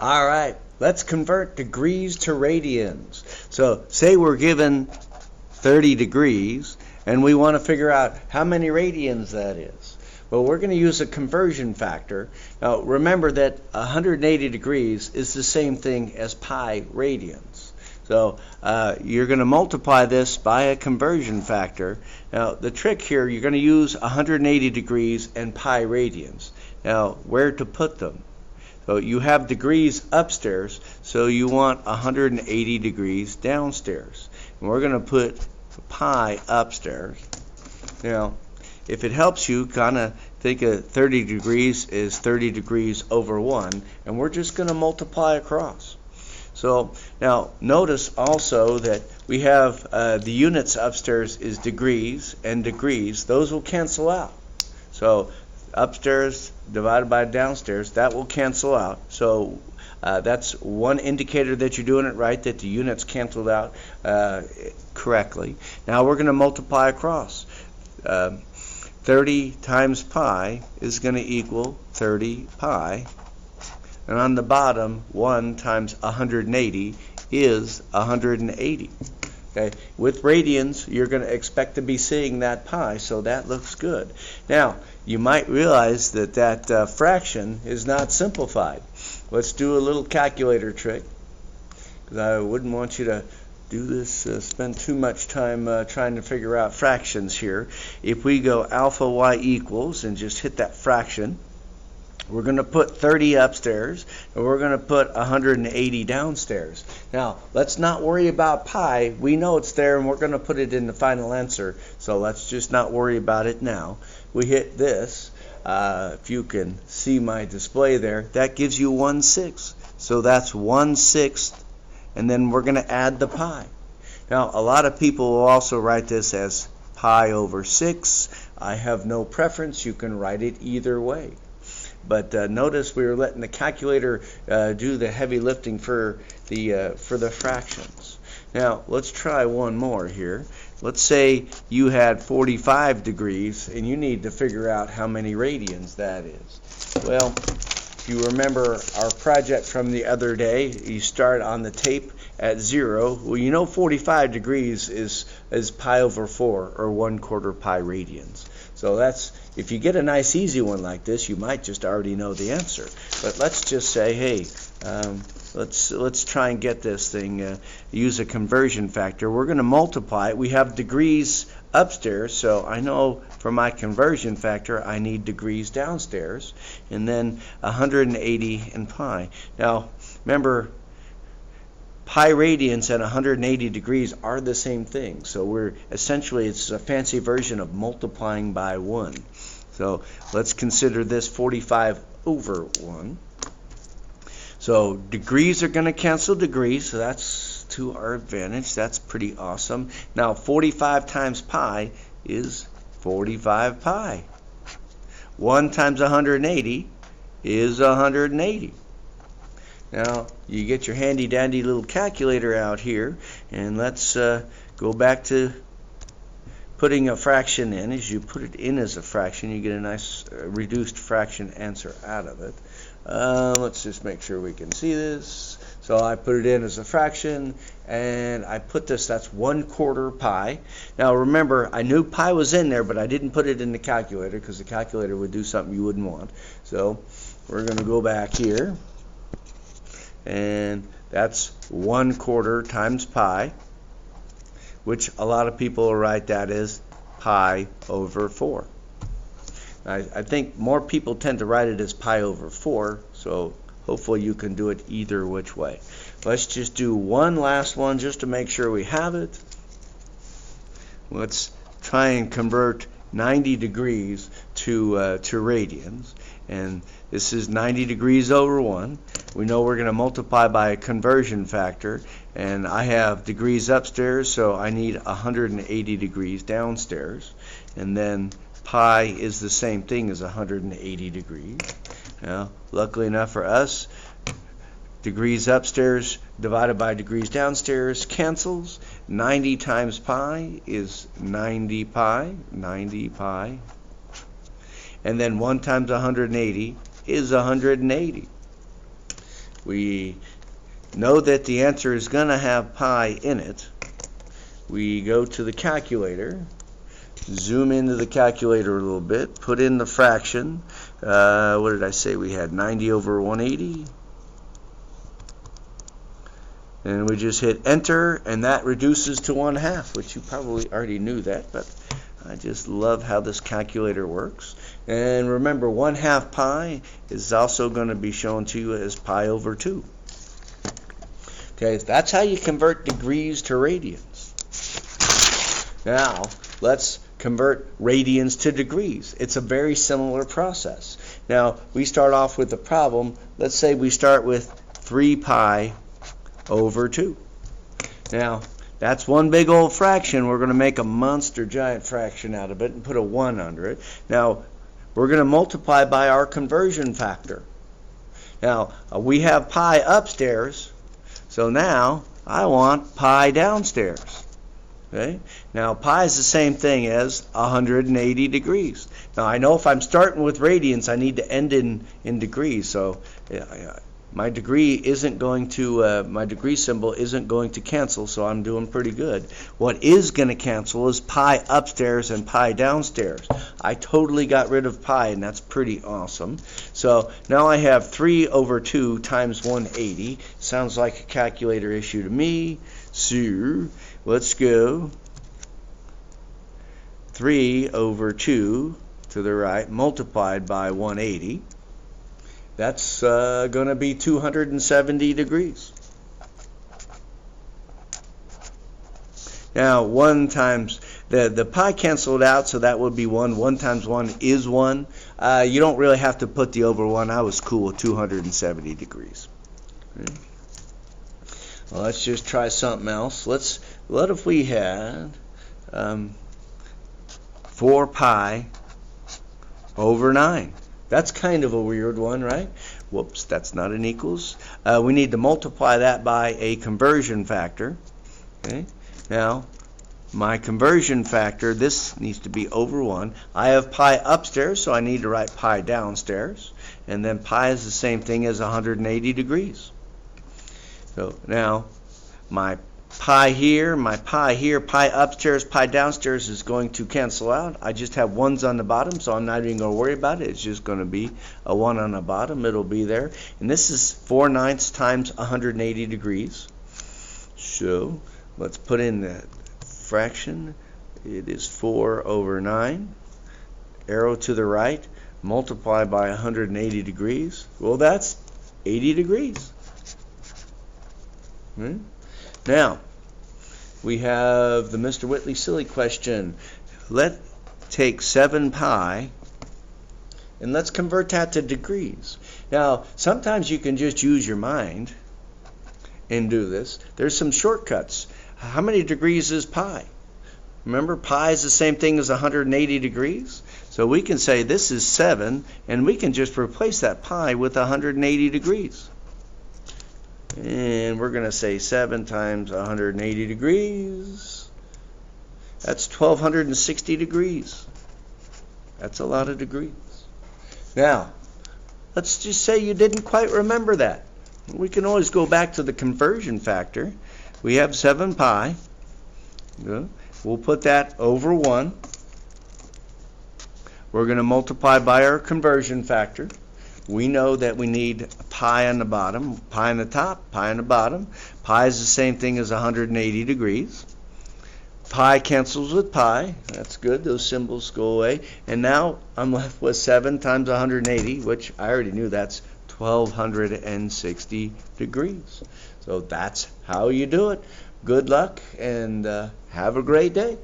All right, let's convert degrees to radians. So say we're given 30 degrees and we want to figure out how many radians that is. Well, we're going to use a conversion factor. Now remember that 180 degrees is the same thing as pi radians. So you're going to multiply this by a conversion factor. Now the trick here, you're going to use 180 degrees and pi radians. Now where to put them? So you have degrees upstairs, so you want 180 degrees downstairs. And we're going to put pi upstairs. Now, if it helps you, kind of think of 30 degrees is 30 degrees over 1, and we're just going to multiply across. So now notice also that we have the units upstairs is degrees and degrees. Those will cancel out. So upstairs divided by downstairs, that will cancel out. So that's one indicator that you're doing it right, that the units canceled out correctly. Now we're going to multiply across. 30 times pi is going to equal 30 pi. And on the bottom, 1 times 180 is 180. Okay. With radians, you're going to expect to be seeing that pi, so that looks good. Now, you might realize that that fraction is not simplified. Let's do a little calculator trick, because I wouldn't want you to do this, spend too much time trying to figure out fractions here. If we go alpha y equals and just hit that fraction, we're going to put 30 upstairs, and we're going to put 180 downstairs. Now, let's not worry about pi. We know it's there, and we're going to put it in the final answer, so let's just not worry about it now. We hit this. If you can see my display there, that gives you 1/6. So that's 1/6, and then we're going to add the pi. Now, a lot of people will also write this as pi over 6. I have no preference. You can write it either way. But notice we were letting the calculator do the heavy lifting for the fractions. Now let's try one more here. Let's say you had 45 degrees and you need to figure out how many radians that is. Well, if you remember our project from the other day, you start on the tape at 0. Well, you know 45 degrees is pi over 4, or 1/4 pi radians. So that's, if you get a nice easy one like this, you might just already know the answer. But let's just say, hey, let's try and get this thing, use a conversion factor. We're going to multiply it. We have degrees upstairs, so I know for my conversion factor I need degrees downstairs, and then 180 and pi. Now remember, pi radians and 180 degrees are the same thing. So we're essentially, it's a fancy version of multiplying by 1. So let's consider this 45 over 1. So degrees are going to cancel degrees, so that's to our advantage. That's pretty awesome. Now 45 times pi is 45 pi. 1 times 180 is 180. Now you get your handy dandy little calculator out here, and let's go back to putting a fraction in. As you put it in as a fraction, you get a nice reduced fraction answer out of it. Let's just make sure we can see this. So I put it in as a fraction, and I put this, that's 1/4 pi. Now remember, I knew pi was in there, but I didn't put it in the calculator because the calculator would do something you wouldn't want. So we're going to go back here, and that's 1/4 times pi, which a lot of people will write that as pi over 4. I think more people tend to write it as pi over 4, so hopefully you can do it either which way. Let's just do one last one just to make sure we have it. Let's try and convert 90 degrees to radians, and this is 90 degrees over 1. We know we're going to multiply by a conversion factor, and I have degrees upstairs, so I need 180 degrees downstairs, and then pi is the same thing as 180 degrees. Now, luckily enough for us, degrees upstairs divided by degrees downstairs cancels. 90 times pi is 90 pi, 90 pi. And then 1 times 180 is 180. we know that the answer is going to have pi in it. We go to the calculator, zoom into the calculator a little bit, put in the fraction. What did I say we had? 90 over 180. And we just hit enter, and that reduces to 1/2, which you probably already knew that, but I just love how this calculator works. And remember, 1/2 pi is also going to be shown to you as pi over 2. Okay, that's how you convert degrees to radians. Now, let's convert radians to degrees. It's a very similar process. Now, we start off with a problem. Let's say we start with 3 pi over 2. Now, that's one big old fraction. We're going to make a monster giant fraction out of it and put a 1 under it. Now, we're going to multiply by our conversion factor. Now, we have pi upstairs, so now I want pi downstairs. Okay? Now, pi is the same thing as 180 degrees. Now, I know if I'm starting with radians, I need to end in degrees. So, my degree isn't going to, my degree symbol isn't going to cancel, so I'm doing pretty good. What is going to cancel is pi upstairs and pi downstairs. I totally got rid of pi, and that's pretty awesome. So now I have 3 over 2 times 180. Sounds like a calculator issue to me. So let's go 3 over 2 to the right multiplied by 180. That's going to be 270 degrees. Now, 1 times, the pi canceled out, so that would be 1. 1 times 1 is 1. You don't really have to put the over 1. I was cool with 270 degrees. Okay. Well, let's just try something else. What if we had 4 pi over 9? That's kind of a weird one, right? Whoops, that's not an equals. We need to multiply that by a conversion factor. Okay. Now, my conversion factor, this needs to be over 1. I have pi upstairs, so I need to write pi downstairs. And then pi is the same thing as 180 degrees. So now, my pi here, pi upstairs, pi downstairs is going to cancel out. I just have 1s on the bottom, so I'm not even going to worry about it. It's just going to be a 1 on the bottom. It'll be there. And this is 4/9 times 180 degrees. So let's put in the fraction. It is 4 over 9. Arrow to the right. Multiply by 180 degrees. Well, that's 80 degrees. Now, we have the Mr. Whitley silly question. Let's take 7 pi and let's convert that to degrees. Now, sometimes you can just use your mind and do this. There's some shortcuts. How many degrees is pi? Remember, pi is the same thing as 180 degrees. So we can say this is 7, and we can just replace that pi with 180 degrees. And we're going to say 7 times 180 degrees. That's 1,260 degrees. That's a lot of degrees. Now, let's just say you didn't quite remember that. We can always go back to the conversion factor. We have 7 pi. We'll put that over 1. We're going to multiply by our conversion factor. We know that we need pi on the bottom, pi on the top, pi on the bottom. Pi is the same thing as 180 degrees. Pi cancels with pi. That's good. Those symbols go away. And now I'm left with 7 times 180, which I already knew that's 1,260 degrees. So that's how you do it. Good luck and have a great day.